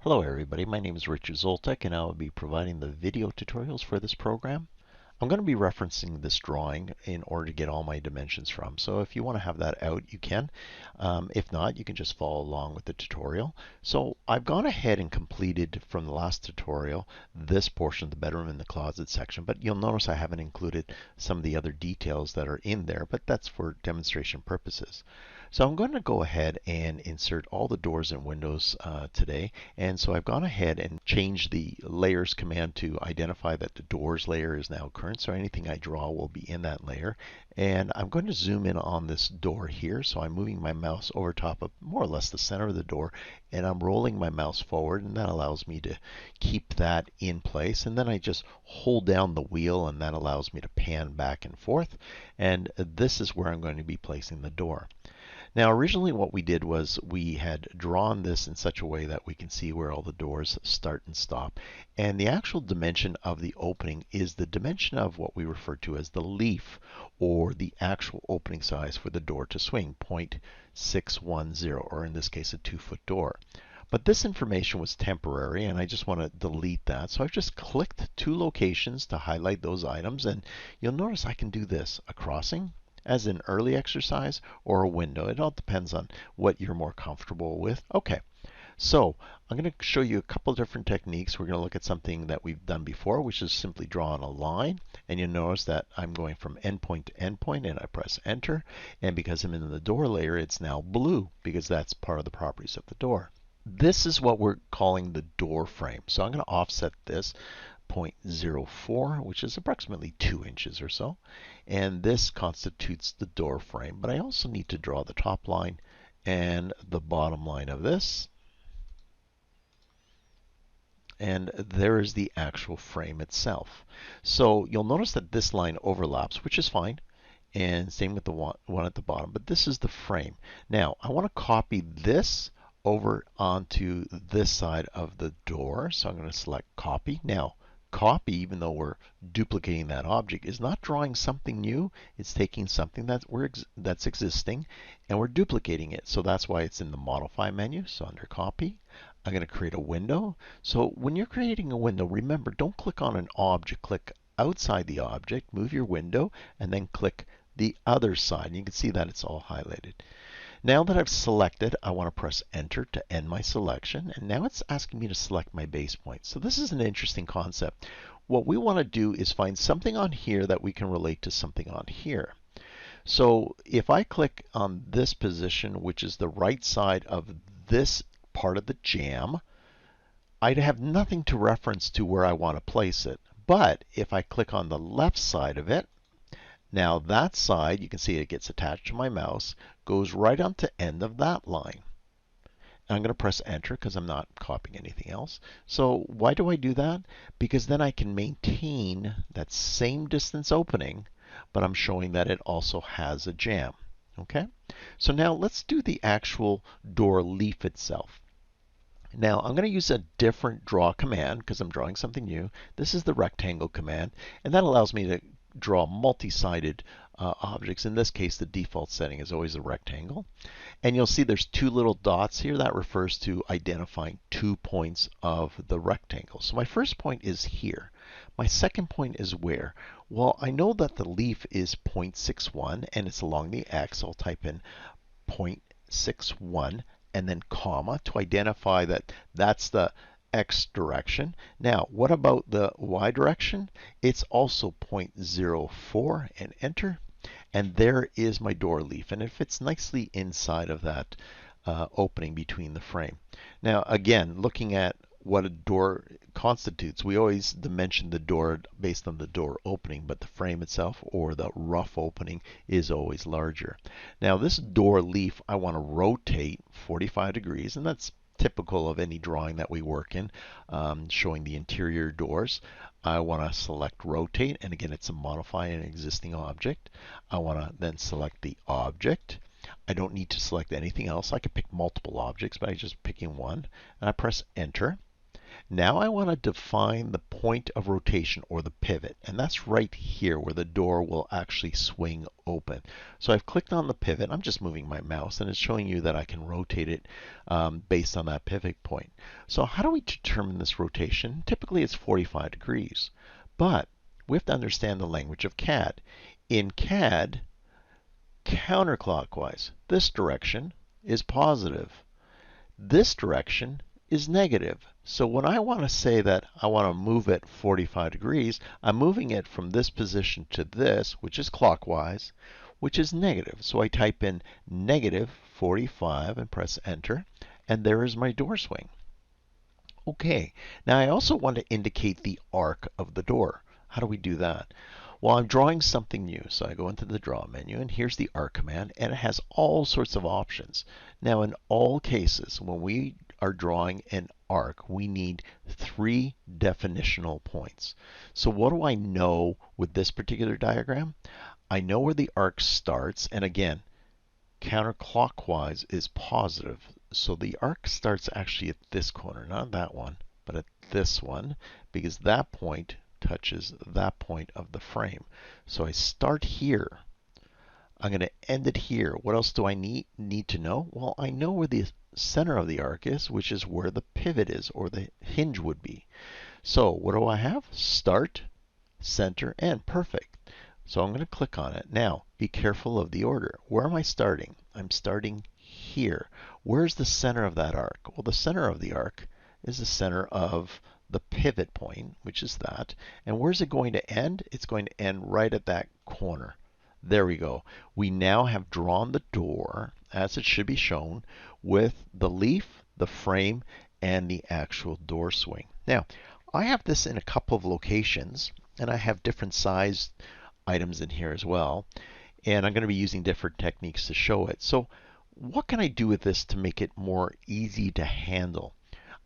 Hello everybody, my name is Richard Zoltek and I will be providing the video tutorials for this program. I'm going to be referencing this drawing in order to get all my dimensions from. So if you want to have that out, you can. If not, you can just follow along with the tutorial. So I've gone ahead and completed from the last tutorial this portion of the bedroom and the closet section, but you'll notice I haven't included some of the other details that are in there, but that's for demonstration purposes. So I'm going to go ahead and insert all the doors and windows today. And so I've gone ahead and changed the layers command to identify that the doors layer is now current. So anything I draw will be in that layer. And I'm going to zoom in on this door here. So I'm moving my mouse over top of more or less the center of the door. And I'm rolling my mouse forward. And that allows me to keep that in place. And then I just hold down the wheel. And that allows me to pan back and forth. And this is where I'm going to be placing the door. Now originally what we did was we had drawn this in such a way that we can see where all the doors start and stop. And the actual dimension of the opening is the dimension of what we refer to as the leaf, or the actual opening size for the door to swing, 0.610, or in this case a 2-foot door. But this information was temporary and I just want to delete that. So I've just clicked two locations to highlight those items, and you'll notice I can do this, a crossing as an early exercise or a window. It all depends on what you're more comfortable with. Okay, so I'm going to show you a couple different techniques. We're going to look at something that we've done before, which is simply drawing a line. And you'll notice that I'm going from endpoint to endpoint, and I press enter. And because I'm in the door layer, it's now blue because that's part of the properties of the door. This is what we're calling the door frame. So I'm going to offset this 0.04, which is approximately 2 inches or so. And this constitutes the door frame. But I also need to draw the top line and the bottom line of this. And there is the actual frame itself. So you'll notice that this line overlaps, which is fine. And same with the one at the bottom. But this is the frame. Now, I want to copy this over onto this side of the door. So I'm going to select copy. Now, copy, even though we're duplicating that object, is not drawing something new. It's taking something that's existing and we're duplicating it. So that's why it's in the modify menu. So under copy, I'm going to create a window. So when you're creating a window, remember, don't click on an object. Click outside the object, move your window, and then click the other side. And you can see that it's all highlighted. Now that I've selected, I want to press enter to end my selection. And now it's asking me to select my base point. So this is an interesting concept. What we want to do is find something on here that we can relate to something on here. So if I click on this position, which is the right side of this part of the jamb, I'd have nothing to reference to where I want to place it. But if I click on the left side of it, now that side, you can see it gets attached to my mouse, goes right on to end of that line. And I'm going to press enter because I'm not copying anything else. So why do I do that? Because then I can maintain that same distance opening, but I'm showing that it also has a jamb. Okay? So now let's do the actual door leaf itself. Now I'm going to use a different draw command because I'm drawing something new. This is the rectangle command, and that allows me to draw multi-sided objects. In this case, the default setting is always a rectangle. And you'll see there's two little dots here. That refers to identifying 2 points of the rectangle. So my first point is here. My second point is where? Well, I know that the leaf is 0.61 and it's along the x. I'll type in 0.61 and then comma to identify that that's the x direction. Now, what about the y direction? It's also 0.04 and enter. And there is my door leaf. And it fits nicely inside of that opening between the frame. Now, again, looking at what a door constitutes, we always dimension the door based on the door opening, but the frame itself, or the rough opening, is always larger. Now, this door leaf, I want to rotate 45 degrees, and that's typical of any drawing that we work in, showing the interior doors. I want to select rotate, and again, it's a modify an existing object. I want to then select the object. I don't need to select anything else. I could pick multiple objects, but I'm just picking one, and I press enter. Now I want to define the point of rotation or the pivot, and that's right here where the door will actually swing open. So I've clicked on the pivot. I'm just moving my mouse, and it's showing you that I can rotate it based on that pivot point. So how do we determine this rotation? Typically it's 45 degrees, but we have to understand the language of CAD. In CAD, counterclockwise, this direction is positive. This direction is negative. So when I want to say that I want to move it 45 degrees, I'm moving it from this position to this, which is clockwise, which is negative. So I type in negative 45 and press enter, and there is my door swing. Okay, now I also want to indicate the arc of the door. How do we do that? Well, I'm drawing something new, so I go into the Draw menu, and here's the Arc command, and it has all sorts of options. Now, in all cases, when we are drawing an arc, we need 3 definitional points. So what do I know with this particular diagram? I know where the arc starts, and again, counterclockwise is positive. So the arc starts actually at this corner, not that one, but at this one, because that point touches that point of the frame. So I start here. I'm going to end it here. What else do I need to know? Well, I know where the center of the arc is, which is where the pivot is, or the hinge would be. So what do I have? Start, center, end. Perfect. So I'm going to click on it. Now, be careful of the order. Where am I starting? I'm starting here. Where's the center of that arc? Well, the center of the arc is the center of the pivot point, which is that. And where's it going to end? It's going to end right at that corner. There we go. We now have drawn the door, as it should be shown, with the leaf, the frame, and the actual door swing. Now, I have this in a couple of locations, and I have different sized items in here as well. And I'm going to be using different techniques to show it. So what can I do with this to make it more easy to handle?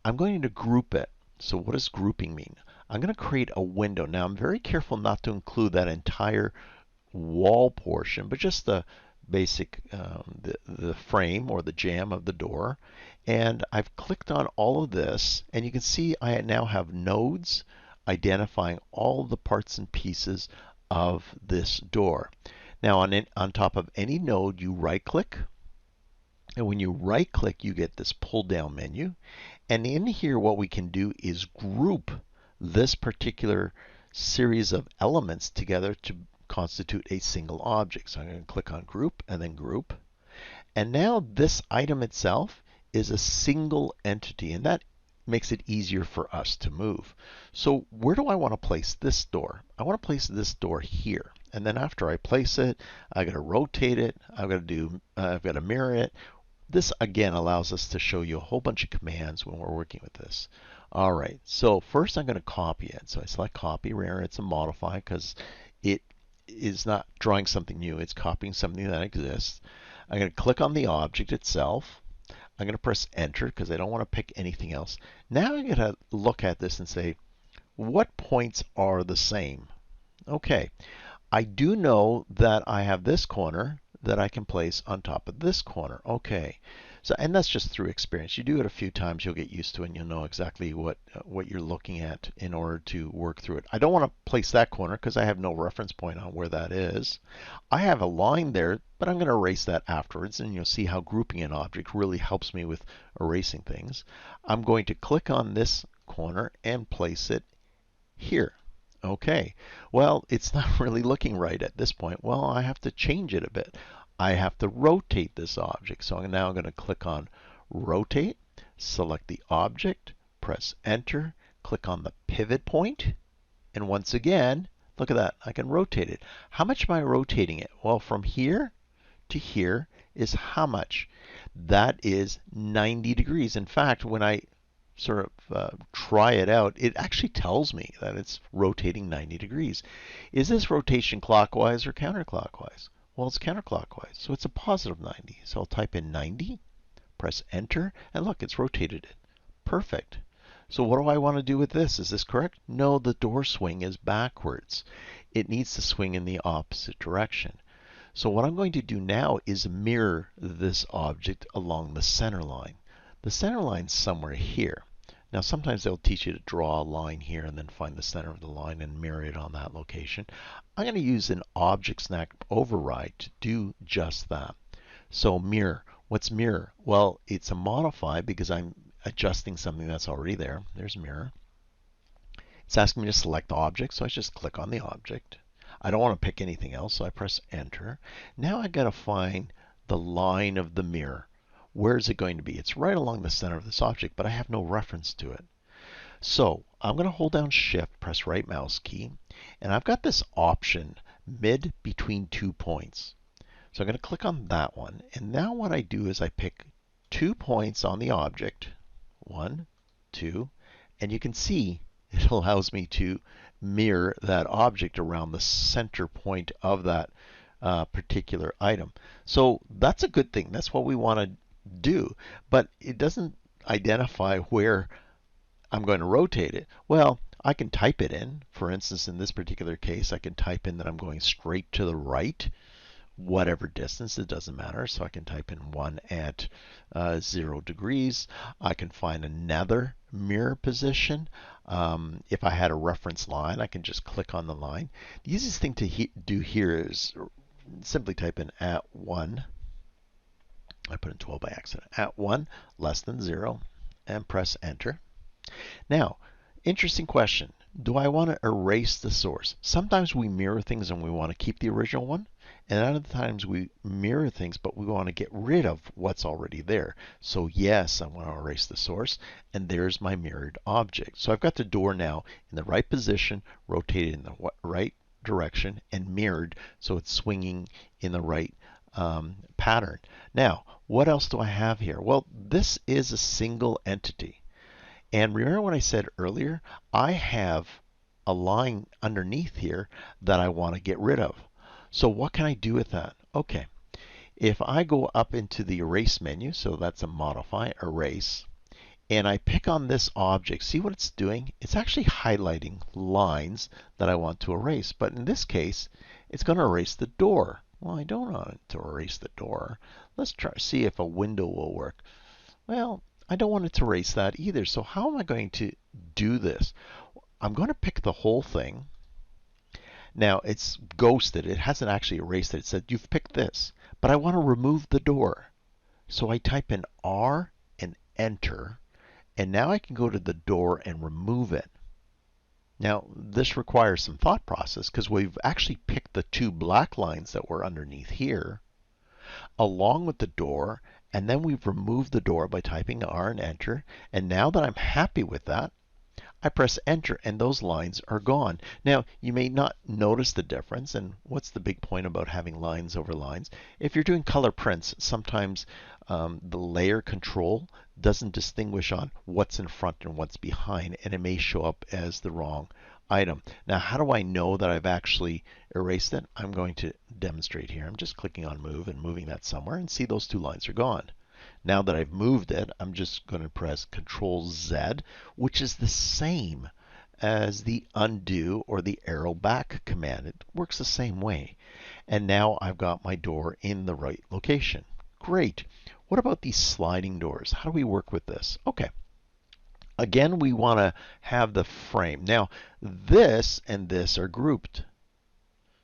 I'm going to group it. So what does grouping mean? I'm going to create a window. Now I'm very careful not to include that entire wall portion, but just the basic, the frame or the jamb of the door. And I've clicked on all of this, and you can see I now have nodes identifying all the parts and pieces of this door. Now on top of any node, you right click, and when you right click, you get this pull down menu. And in here, what we can do is group this particular series of elements together to constitute a single object. So I'm going to click on group and then group. And now this item itself is a single entity, and that makes it easier for us to move. So where do I want to place this door? I want to place this door here. And then after I place it, I've got to rotate it. I've got to mirror it. This again allows us to show you a whole bunch of commands when we're working with this. All right, so first I'm going to copy it. So I select copy, remember it's a modify because it is not drawing something new, it's copying something that exists. I'm going to click on the object itself. I'm going to press enter because I don't want to pick anything else. Now I'm going to look at this and say, what points are the same? Okay, I do know that I have this corner that I can place on top of this corner. Okay, so and that's just through experience. You do it a few times, you'll get used to it, and you'll know exactly what you're looking at in order to work through it. I don't want to place that corner because I have no reference point on where that is. I have a line there, but I'm going to erase that afterwards, and you'll see how grouping an object really helps me with erasing things. I'm going to click on this corner and place it here. Okay, well, it's not really looking right at this point. Well, I have to change it a bit. I have to rotate this object. So I'm now going to click on rotate, select the object, press enter, click on the pivot point, and once again, look at that, I can rotate it. How much am I rotating it? Well, from here to here is how much? That is 90 degrees. In fact, when I sort of try it out, it actually tells me that it's rotating 90 degrees. Is this rotation clockwise or counterclockwise? Well, it's counterclockwise, so it's a positive 90. So I'll type in 90, press enter, and look, it's rotated it. Perfect. So what do I want to do with this? Is this correct? No, the door swing is backwards. It needs to swing in the opposite direction. So what I'm going to do now is mirror this object along the center line. The center line's somewhere here. Now sometimes they'll teach you to draw a line here and then find the center of the line and mirror it on that location. I'm going to use an object snack override to do just that. So mirror. What's mirror? Well, it's a modify because I'm adjusting something that's already there. There's mirror. It's asking me to select the object, so I just click on the object. I don't want to pick anything else, so I press enter. Now I got to find the line of the mirror. Where is it going to be? It's right along the center of this object, but I have no reference to it. So I'm going to hold down shift, press right mouse key, and I've got this option, mid between 2 points. So I'm going to click on that one, and now what I do is I pick 2 points on the object, 1, 2, and you can see it allows me to mirror that object around the center point of that particular item. So that's a good thing. That's what we want to do, but it doesn't identify where I'm going to rotate it. Well, I can type it in. For instance, in this particular case, I can type in that I'm going straight to the right, whatever distance, it doesn't matter. So I can type in 1 at 0 degrees. I can find another mirror position. If I had a reference line, I can just click on the line. The easiest thing to do here is simply type in at 1. I put in 12 by accident. At 1 less than 0 and press enter. Now, interesting question. Do I want to erase the source? Sometimes we mirror things and we want to keep the original one. And other times we mirror things, but we want to get rid of what's already there. So yes, I want to erase the source. And there's my mirrored object. So I've got the door now in the right position, rotated in the right direction, and mirrored so it's swinging in the right pattern. Now, what else do I have here? Well, this is a single entity. And remember what I said earlier? I have a line underneath here that I want to get rid of. So what can I do with that? Okay, if I go up into the erase menu, so that's a modify, erase, and I pick on this object, see what it's doing? It's actually highlighting lines that I want to erase. But in this case, it's going to erase the door. Well, I don't want to erase the door. Let's try see if a window will work. Well, I don't want it to erase that either. So how am I going to do this? I'm going to pick the whole thing. Now it's ghosted. It hasn't actually erased it. It said you've picked this. But I want to remove the door. So I type in R and enter. And now I can go to the door and remove it. Now this requires some thought process because we've actually picked the 2 black lines that were underneath here along with the door, and then we've removed the door by typing R and enter. And now that I'm happy with that, I press enter and those lines are gone. Now you may not notice the difference, and what's the big point about having lines over lines? If you're doing color prints, sometimes the layer control doesn't distinguish on what's in front and what's behind, and it may show up as the wrong item. Now how do I know that I've actually erased it? I'm going to demonstrate here. I'm just clicking on move and moving that somewhere, and see those 2 lines are gone. Now that I've moved it, I'm just going to press Control Z, which is the same as the undo or the arrow back command. It works the same way. And now I've got my door in the right location. Great. What about these sliding doors? How do we work with this? Okay. Again, we want to have the frame. Now, this and this are grouped.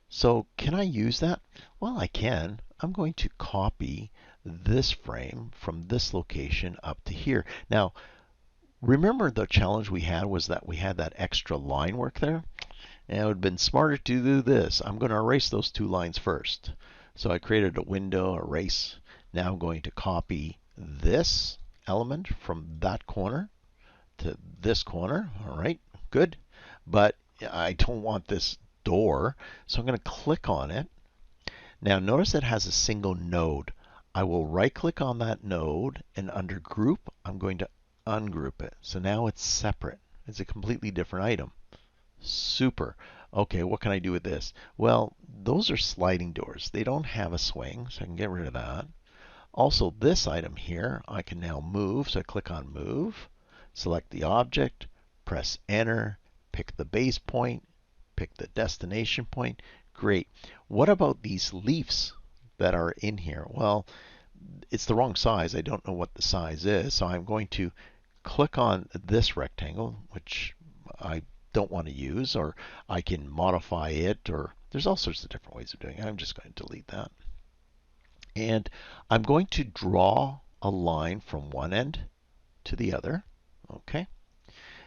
So can I use that? Well, I can. I'm going to copy this frame from this location up to here. Now, remember the challenge we had was that we had that extra line work there? And it would have been smarter to do this. I'm going to erase those 2 lines first. So I created a window, erase. Now I'm going to copy this element from that corner to this corner. All right, good. But I don't want this door, so I'm going to click on it. Now notice it has a single node. I will right click on that node, and under group I'm going to ungroup it. So now it's separate. It's a completely different item. Super. Okay, what can I do with this? Well, those are sliding doors. They don't have a swing, so I can get rid of that. Also, this item here I can now move, so I click on move, select the object, press enter, pick the base point, pick the destination point. Great. What about these leaves that are in here? Well, it's the wrong size. I don't know what the size is, so I'm going to click on this rectangle, which I don't want to use, or I can modify it, or there's all sorts of different ways of doing it. I'm just going to delete that. And I'm going to draw a line from one end to the other. Okay.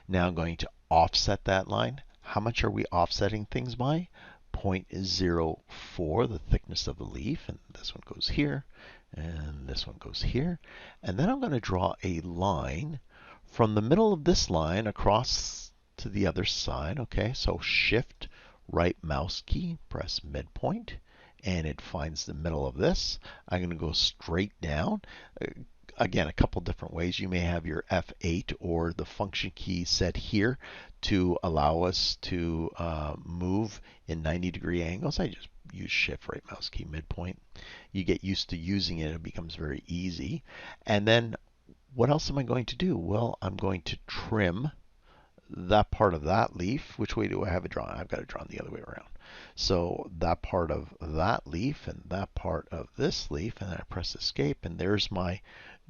Now I'm going to offset that line. How much are we offsetting things by? 0.04, the thickness of the leaf, and this one goes here, and this one goes here. And then I'm going to draw a line from the middle of this line across to the other side. Okay, so Shift right mouse key, press midpoint, and it finds the middle of this. I'm going to go straight down. Again, a couple different ways. You may have your F8 or the function key set here to allow us to move in 90-degree angles. I just use Shift right mouse key midpoint. You get used to using it, it becomes very easy. And then what else am I going to do? Well, I'm going to trim that part of that leaf. Which way do I have it drawn? I've got it drawn the other way around. So that part of that leaf and that part of this leaf, and then I press escape, and there's my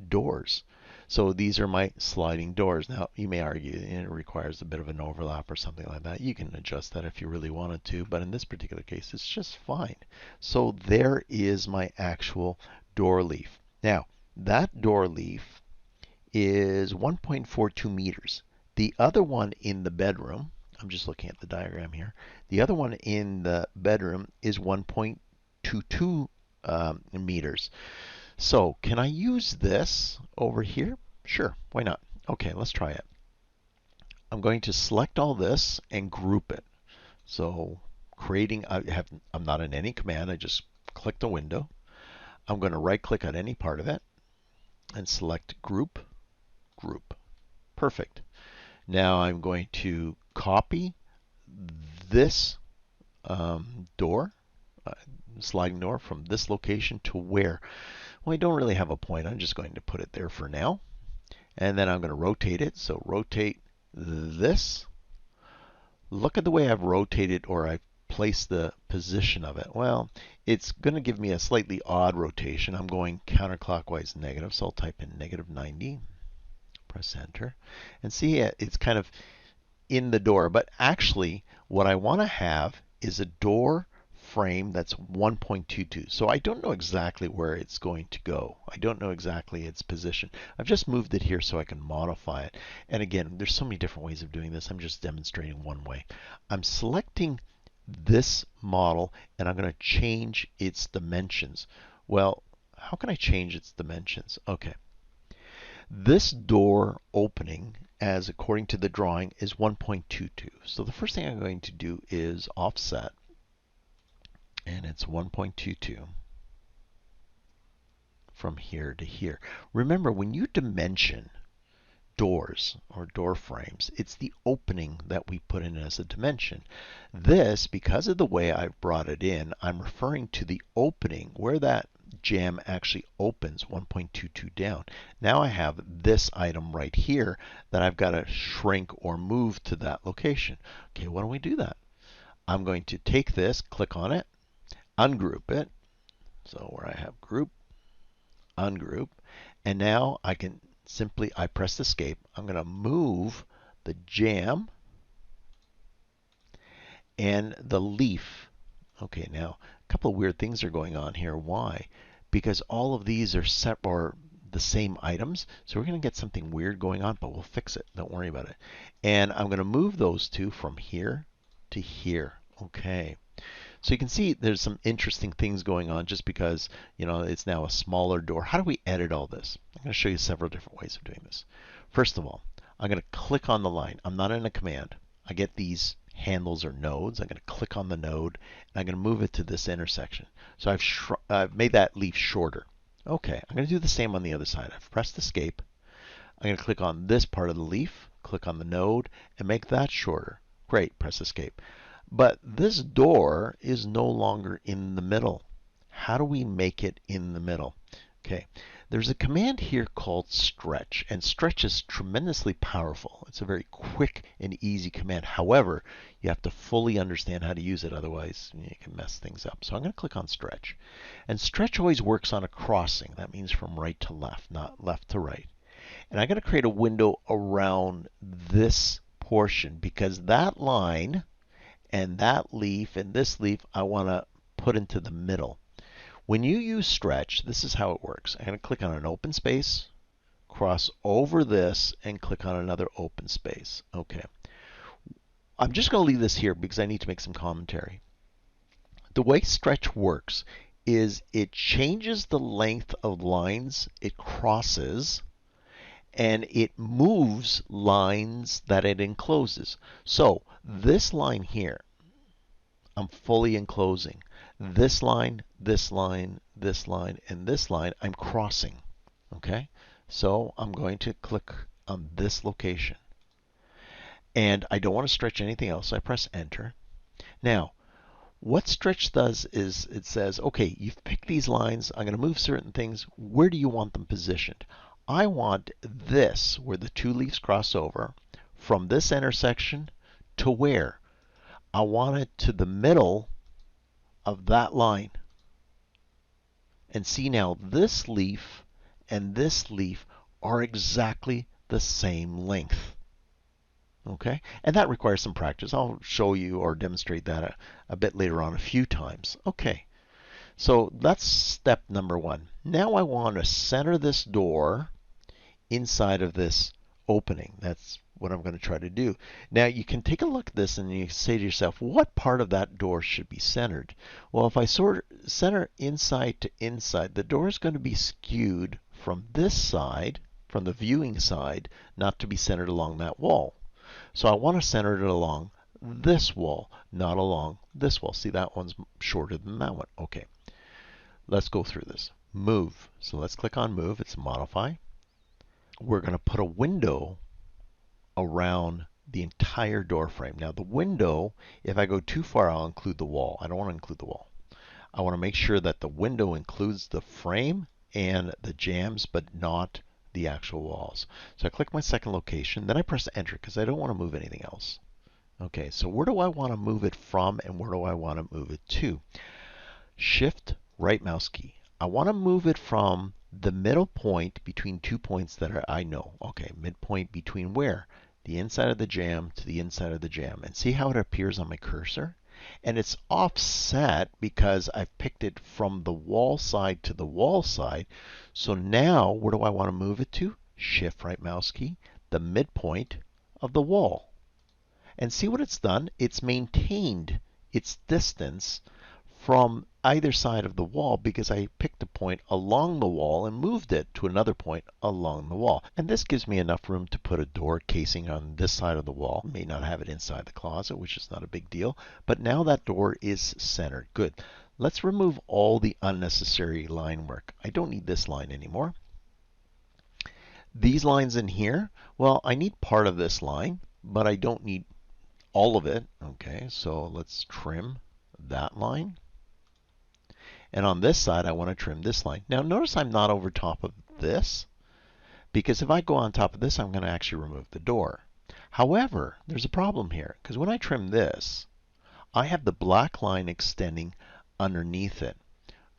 doors. So these are my sliding doors. Now you may argue it requires a bit of an overlap or something like that. You can adjust that if you really wanted to, but in this particular case it's just fine. So there is my actual door leaf. Now that door leaf is 1.42 meters. The other one in the bedroom, I'm just looking at the diagram here, the other one in the bedroom is 1.22 meters. So can I use this over here? Sure, why not? Okay, let's try it. I'm going to select all this and group it. So I'm not in any command, I just click the window. I'm going to right click on any part of it and select group, group. Perfect. Now I'm going to copy this door, sliding door, from this location to where? Well, I don't really have a point. I'm just going to put it there for now. And then I'm going to rotate it. So rotate this. Look at the way I've rotated, or I've placed the position of it. Well, it's going to give me a slightly odd rotation. I'm going counterclockwise negative, so I'll type in -90. Press enter. And see, it's kind of in the door. But actually, what I want to have is a door frame that's 1.22. So I don't know exactly where it's going to go. I don't know exactly its position. I've just moved it here so I can modify it. And again, there's so many different ways of doing this. I'm just demonstrating one way. I'm selecting this model and I'm going to change its dimensions. Well, how can I change its dimensions? Okay. This door opening, as according to the drawing, is 1.22. So the first thing I'm going to do is offset, and it's 1.22 from here to here. Remember, when you dimension doors or door frames, it's the opening that we put in as a dimension. This, because of the way I've brought it in, I'm referring to the opening where that jamb actually opens 1.22 down. Now I have this item right here that I've got to shrink or move to that location. Okay, why don't we do that? I'm going to take this, click on it, ungroup it. So where I have group, ungroup, and now I can simply, I press escape. I'm going to move the jamb and the leaf. Okay, now a couple of weird things are going on here. Why? Because all of these are the same items, so we're going to get something weird going on, but we'll fix it. Don't worry about it. And I'm going to move those two from here to here. Okay. So you can see there's some interesting things going on just because, it's now a smaller door. How do we edit all this? I'm going to show you several different ways of doing this. First of all, I'm going to click on the line. I'm not in a command. I get these handles or nodes. I'm going to click on the node, and I'm going to move it to this intersection. So I've made that leaf shorter. Okay, I'm going to do the same on the other side. I've pressed escape. I'm going to click on this part of the leaf, click on the node, and make that shorter. Great, press escape. But this door is no longer in the middle. How do we make it in the middle? Okay, there's a command here called stretch, and stretch is tremendously powerful. It's a very quick and easy command. However, you have to fully understand how to use it, otherwise you can mess things up. So I'm going to click on stretch. And stretch always works on a crossing. That means from right to left, not left to right. And I'm going to create a window around this portion because that line and that leaf and this leaf I want to put into the middle. When you use stretch, this is how it works. I'm going to click on an open space, cross over this, and click on another open space. Okay. I'm just going to leave this here because I need to make some commentary. The way stretch works is it changes the length of lines it crosses, and it moves lines that it encloses. So this line here, I'm fully enclosing. This line, this line, this line, and this line, I'm crossing. Okay? So I'm going to click on this location. And I don't want to stretch anything else, so I press enter. Now, what stretch does is it says, okay, you've picked these lines, I'm going to move certain things. Where do you want them positioned? I want this, where the two leaves cross over, from this intersection to where? I want it to the middle of that line. And see now, this leaf and this leaf are exactly the same length. Okay, and that requires some practice. I'll show you or demonstrate that a bit later on a few times. Okay, so that's step number one. Now I want to center this door inside of this opening. That's what I'm going to try to do. Now you can take a look at this and you say to yourself, what part of that door should be centered? Well, if I sort of center inside to inside, the door is going to be skewed from this side, from the viewing side, not to be centered along that wall. So I want to center it along this wall, not along this wall. See, that one's shorter than that one. Okay, let's go through this. Move. So let's click on move. It's modify. We're going to put a window around the entire door frame. Now the window, if I go too far, I'll include the wall. I don't want to include the wall. I want to make sure that the window includes the frame and the jambs, but not the actual walls. So I click my second location, then I press enter because I don't want to move anything else. Okay, so where do I want to move it from and where do I want to move it to? Shift right mouse key. I want to move it from the middle point between 2 points that I know. Okay, midpoint between where? The inside of the jamb to the inside of the jamb. And see how it appears on my cursor? And it's offset because I've picked it from the wall side to the wall side. So now, where do I want to move it to? Shift right mouse key, the midpoint of the wall. And see what it's done? It's maintained its distance from either side of the wall because I picked a point along the wall and moved it to another point along the wall. And this gives me enough room to put a door casing on this side of the wall. May not have it inside the closet, which is not a big deal, but now that door is centered. Good. Let's remove all the unnecessary line work. I don't need this line anymore. These lines in here, well, I need part of this line, but I don't need all of it. Okay, so let's trim that line. And on this side, I want to trim this line. Now notice I'm not over top of this, because if I go on top of this, I'm going to actually remove the door. However, there's a problem here, because when I trim this, I have the black line extending underneath it.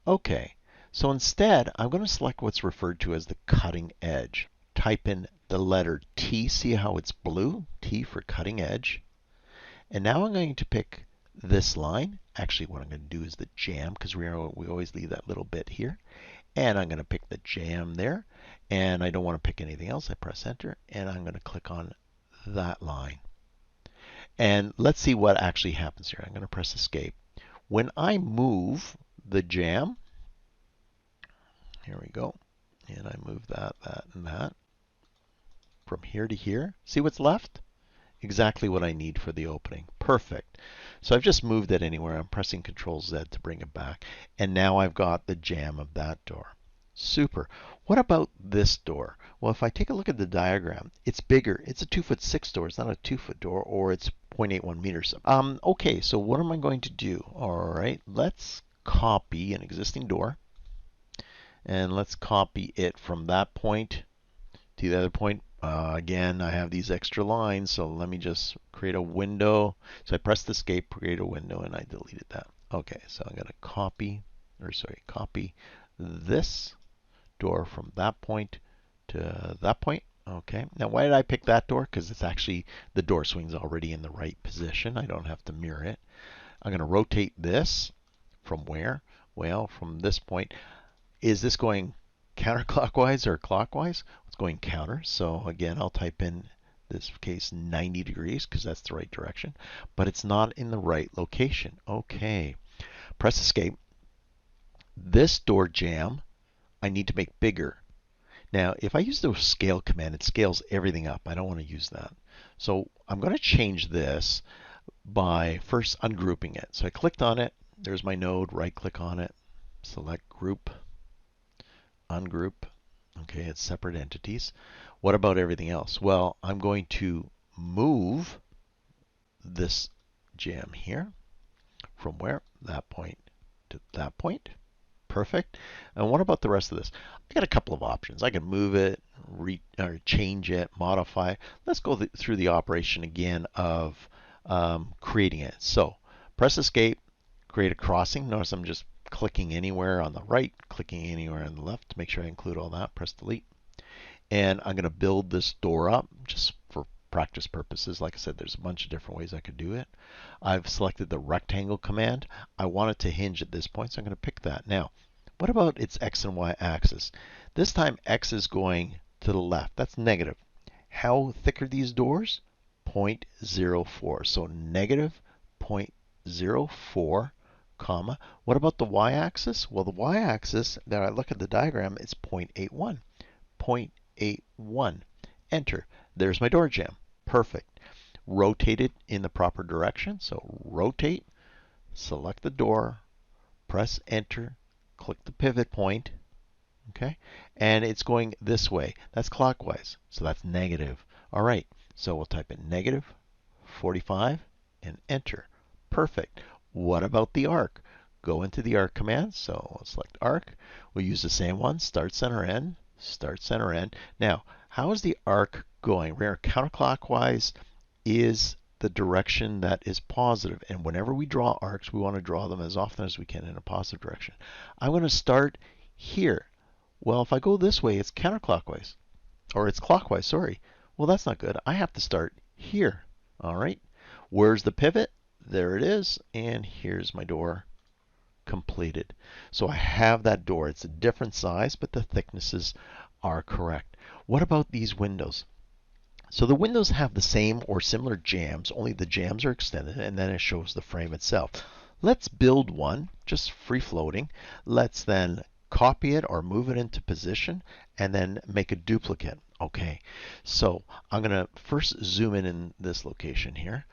Okay, so instead, I'm going to select what's referred to as the cutting edge. Type in the letter T, see how it's blue? T for cutting edge. And now I'm going to pick this line. Actually, what I'm going to do is the jamb, because we always leave that little bit here. And I'm going to pick the jamb there. And I don't want to pick anything else. I press enter, and I'm going to click on that line. And let's see what actually happens here. I'm going to press escape. When I move the jamb, here we go, and I move that, and that, from here to here. See what's left? Exactly what I need for the opening. Perfect. So I've just moved it anywhere. I'm pressing Control Z to bring it back. And now I've got the jamb of that door. Super. What about this door? Well, if I take a look at the diagram, it's bigger. It's a 2'6" door. It's not a 2-foot door, or it's 0.81 meters. Okay, so what am I going to do? All right, let's copy an existing door. And let's copy it from that point to the other point. Again, I have these extra lines, so let me just create a window. So I pressed escape, create a window, and I deleted that. Okay, so I'm going to copy this door from that point to that point. Okay, now why did I pick that door? Because it's actually, the door swing's already in the right position. I don't have to mirror it. I'm going to rotate this from where? Well, from this point. Is this going counterclockwise or clockwise? It's going counter. So again, I'll type in this case 90 degrees because that's the right direction, but it's not in the right location. Okay, press escape. This door jamb I need to make bigger. Now, if I use the scale command, it scales everything up. I don't want to use that. So I'm going to change this by first ungrouping it. So I clicked on it. There's my node. Right click on it. Select group. Ungroup. Okay, it's separate entities. What about everything else? Well, I'm going to move this jam here from where? That point to that point. Perfect. And what about the rest of this? I got a couple of options. I can move it, or change it, modify. Let's go through the operation again of creating it. So press escape, create a crossing. Notice I'm just clicking anywhere on the right, clicking anywhere on the left to make sure I include all that. Press delete. And I'm going to build this door up just for practice purposes. Like I said, there's a bunch of different ways I could do it. I've selected the rectangle command. I want it to hinge at this point, so I'm going to pick that. Now, what about its X and Y axis? This time X is going to the left. That's negative. How thick are these doors? 0.04. So negative 0.04, comma. What about the Y-axis? Well, the Y-axis, now I look at the diagram, it's 0.81. 0.81. Enter. There's my door jamb. Perfect. Rotate it in the proper direction. So rotate, select the door, press enter, click the pivot point. Okay, and it's going this way. That's clockwise, so that's negative. All right, so we'll type in negative 45 and enter. Perfect. What about the arc? Go into the arc command. So we'll select arc. We'll use the same one, start, center, end. Start, center, end. Now, how is the arc going? Remember, counterclockwise is the direction that is positive. And whenever we draw arcs, we want to draw them as often as we can in a positive direction. I'm going to start here. Well, if I go this way, it's counterclockwise. Or it's clockwise, sorry. Well, that's not good. I have to start here. All right. Where's the pivot? There it is. And here's my door completed. So I have that door. It's a different size, but the thicknesses are correct. What about these windows? So the windows have the same or similar jambs, only the jambs are extended, and then it shows the frame itself. Let's build one, just free floating. Let's then copy it or move it into position and then make a duplicate. Okay, so I'm going to first zoom in this location here.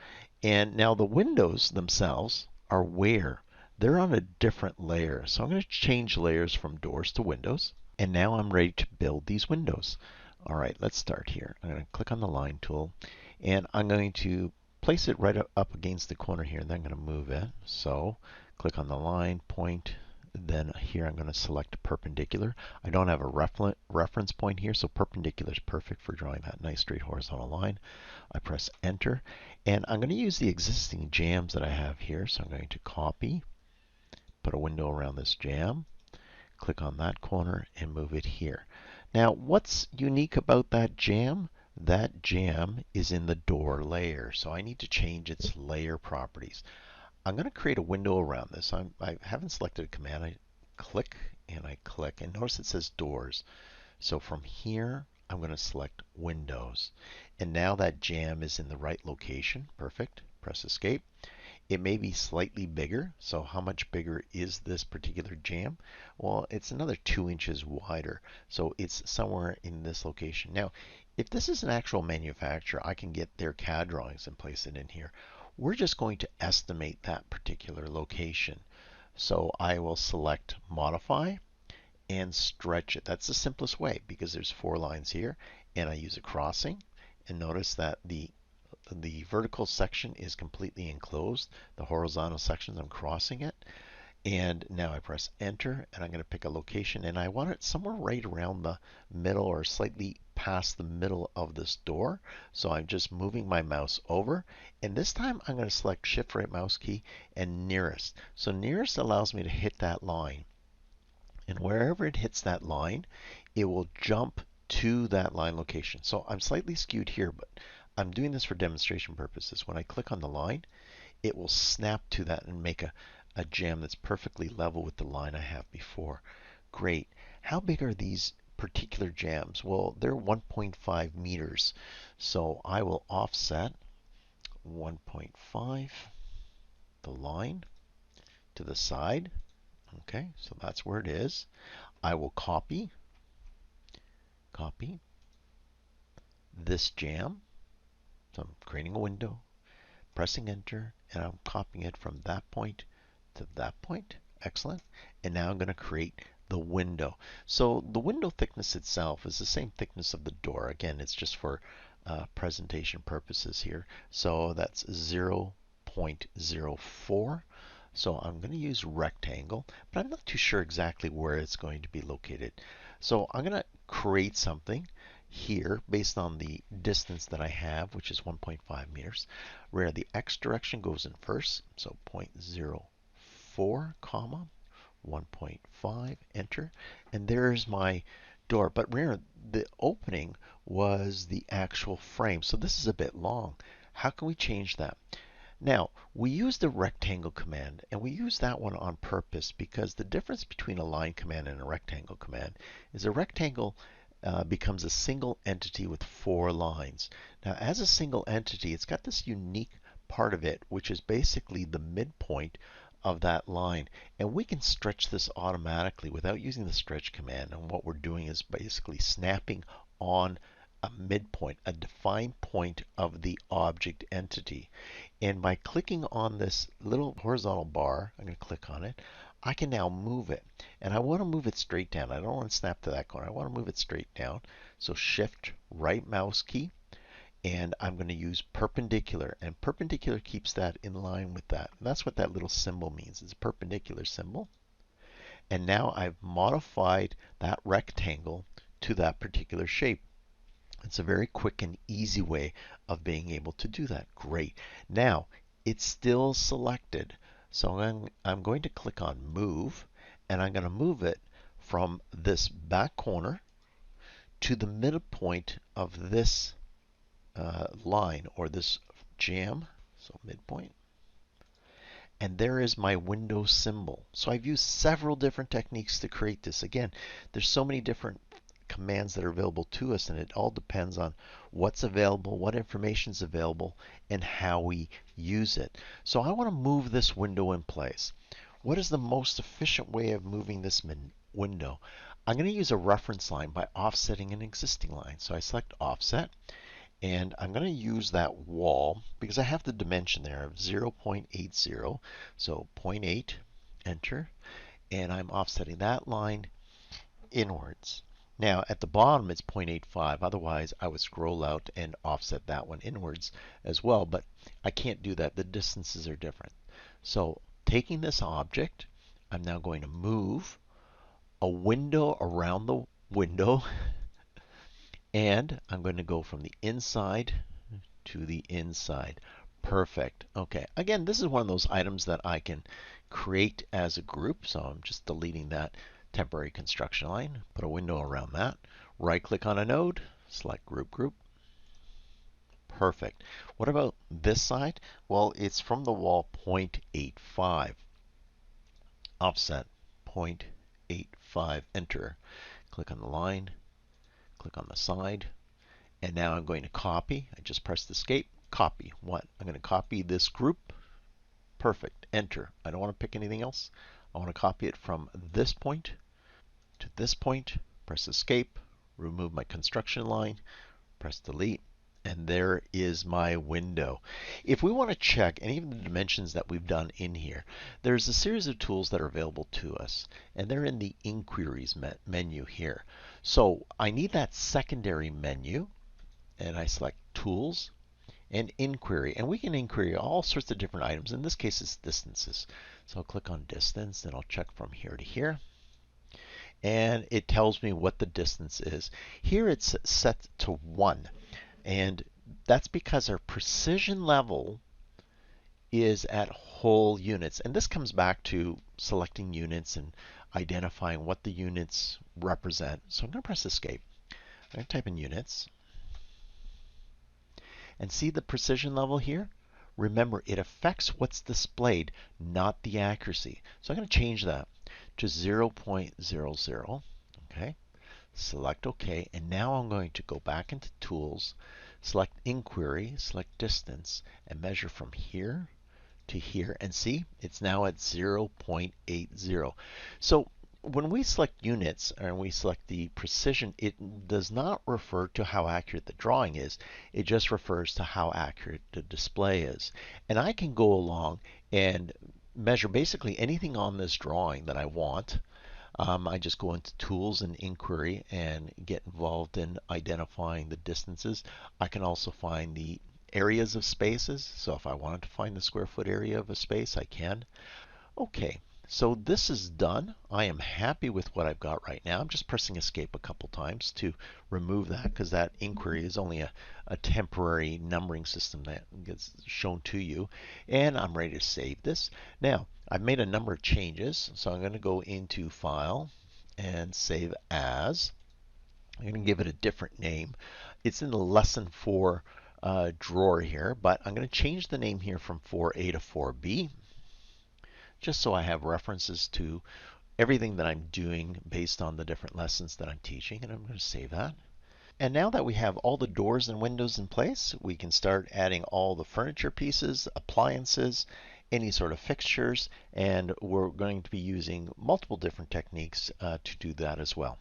And now the windows themselves are where? They're on a different layer. So I'm going to change layers from doors to windows. And now I'm ready to build these windows. All right, let's start here. I'm going to click on the line tool, and I'm going to place it right up against the corner here, and then I'm going to move it. So click on the line, point, then here I'm going to select perpendicular. I don't have a reference point here, so perpendicular is perfect for drawing that nice straight horizontal line. I press enter, and I'm going to use the existing jambs that I have here. So I'm going to copy, put a window around this jamb, click on that corner, and move it here. Now, what's unique about that jamb? That jamb is in the door layer, so I need to change its layer properties. I'm going to create a window around this. I haven't selected a command. I click and I click, and notice it says doors. So from here, I'm going to select windows. And now that jamb is in the right location. Perfect. Press escape. It may be slightly bigger. So how much bigger is this particular jamb? Well, it's another 2 inches wider. So it's somewhere in this location. Now, if this is an actual manufacturer, I can get their CAD drawings and place it in here. We're just going to estimate that particular location. So I will select modify and stretch it. That's the simplest way because there's 4 lines here, and I use a crossing. And notice that the vertical section is completely enclosed. The horizontal sections, I'm crossing it. And now I press enter, and I'm going to pick a location, and I want it somewhere right around the middle or slightly past the middle of this door. So I'm just moving my mouse over, and this time I'm going to select shift right mouse key and nearest. So nearest allows me to hit that line. And wherever it hits that line, it will jump to that line location. So I'm slightly skewed here, but I'm doing this for demonstration purposes. When I click on the line, it will snap to that and make a jam that's perfectly level with the line I have before. Great. How big are these particular jams? Well, they're 1.5 meters. So I will offset 1.5 the line to the side. Okay, so that's where it is. I will copy this jam. So I'm creating a window, pressing enter, and I'm copying it from that point to that point. Excellent. And now I'm going to create the window. So the window thickness itself is the same thickness of the door. Again, it's just for presentation purposes here. So that's 0.04. So I'm going to use rectangle, but I'm not too sure exactly where it's going to be located. So I'm going to create something here based on the distance that I have, which is 1.5 meters, where the x direction goes in first. So 0.04, comma, 1.5, enter. And there's my door. But remember, the opening was the actual frame. So this is a bit long. How can we change that? Now, we use the rectangle command, and we use that one on purpose because the difference between a line command and a rectangle command is a rectangle becomes a single entity with 4 lines. Now, as a single entity, it's got this unique part of it, which is basically the midpoint of that line. And we can stretch this automatically without using the stretch command. And what we're doing is basically snapping on a midpoint, a defined point of the object entity. And by clicking on this little horizontal bar, I'm going to click on it, I can now move it. And I want to move it straight down. I don't want to snap to that corner. I want to move it straight down. So Shift right mouse key, and I'm going to use perpendicular. And perpendicular keeps that in line with that. And that's what that little symbol means. It's a perpendicular symbol. And now I've modified that rectangle to that particular shape. It's a very quick and easy way of being able to do that. Great. Now, it's still selected. So I'm going to click on Move, and I'm going to move it from this back corner to the midpoint of this line or this jam. So midpoint. And there is my window symbol. So I've used several different techniques to create this. Again, there's so many different commands that are available to us, and it all depends on what's available, what information is available, and how we use it. So I want to move this window in place. What is the most efficient way of moving this window? I'm going to use a reference line by offsetting an existing line. So I select offset, and I'm going to use that wall because I have the dimension there of 0.80. So 0.8, enter, and I'm offsetting that line inwards. Now at the bottom it's 0.85, otherwise I would scroll out and offset that one inwards as well, but I can't do that. The distances are different. So taking this object, I'm now going to move a window around the window, and I'm going to go from the inside to the inside. Perfect. Okay, again, this is one of those items that I can create as a group, so I'm just deleting that temporary construction line, put a window around that, right click on a node, select group. Perfect. What about this side? Well, it's from the wall 0.85. Offset 0.85, enter. Click on the line, click on the side, and now I'm going to copy. I just pressed escape, copy. What? I'm going to copy this group. Perfect. Enter. I don't want to pick anything else. I want to copy it from this point to this point. Press escape, remove my construction line, press delete, and there is my window. If we want to check any of the dimensions that we've done in here, there's a series of tools that are available to us, and they're in the inquiries menu here. So I need that secondary menu, and I select tools and inquiry, and we can inquiry all sorts of different items. In this case, it's distances. So I'll click on distance, and I'll check from here to here, and it tells me what the distance is. Here it's set to 1, and that's because our precision level is at whole units. And this comes back to selecting units and identifying what the units represent. So I'm going to press escape. I'm going to type in units. And see the precision level here? Remember, it affects what's displayed, not the accuracy. So I'm going to change that to 0.00. Okay. Select OK. And now I'm going to go back into Tools, select Inquiry, select Distance, and measure from here to here. And see, it's now at 0.80. So when we select units and we select the precision, it does not refer to how accurate the drawing is. It just refers to how accurate the display is. And I can go along and measure basically anything on this drawing that I want. I just go into Tools and Inquiry and get involved in identifying the distances. I can also find the areas of spaces. So if I wanted to find the square foot area of a space, I can. Okay, so this is done. I am happy with what I've got right now. I'm just pressing escape a couple times to remove that because that inquiry is only a temporary numbering system that gets shown to you. And I'm ready to save this. Now, I've made a number of changes, so I'm going to go into File and Save As. I'm going to give it a different name. It's in the Lesson 4 drawer here, but I'm going to change the name here from 4A to 4B just so I have references to everything that I'm doing based on the different lessons that I'm teaching, and I'm going to save that. And now that we have all the doors and windows in place, we can start adding all the furniture pieces, appliances, any sort of fixtures, and we're going to be using multiple different techniques to do that as well.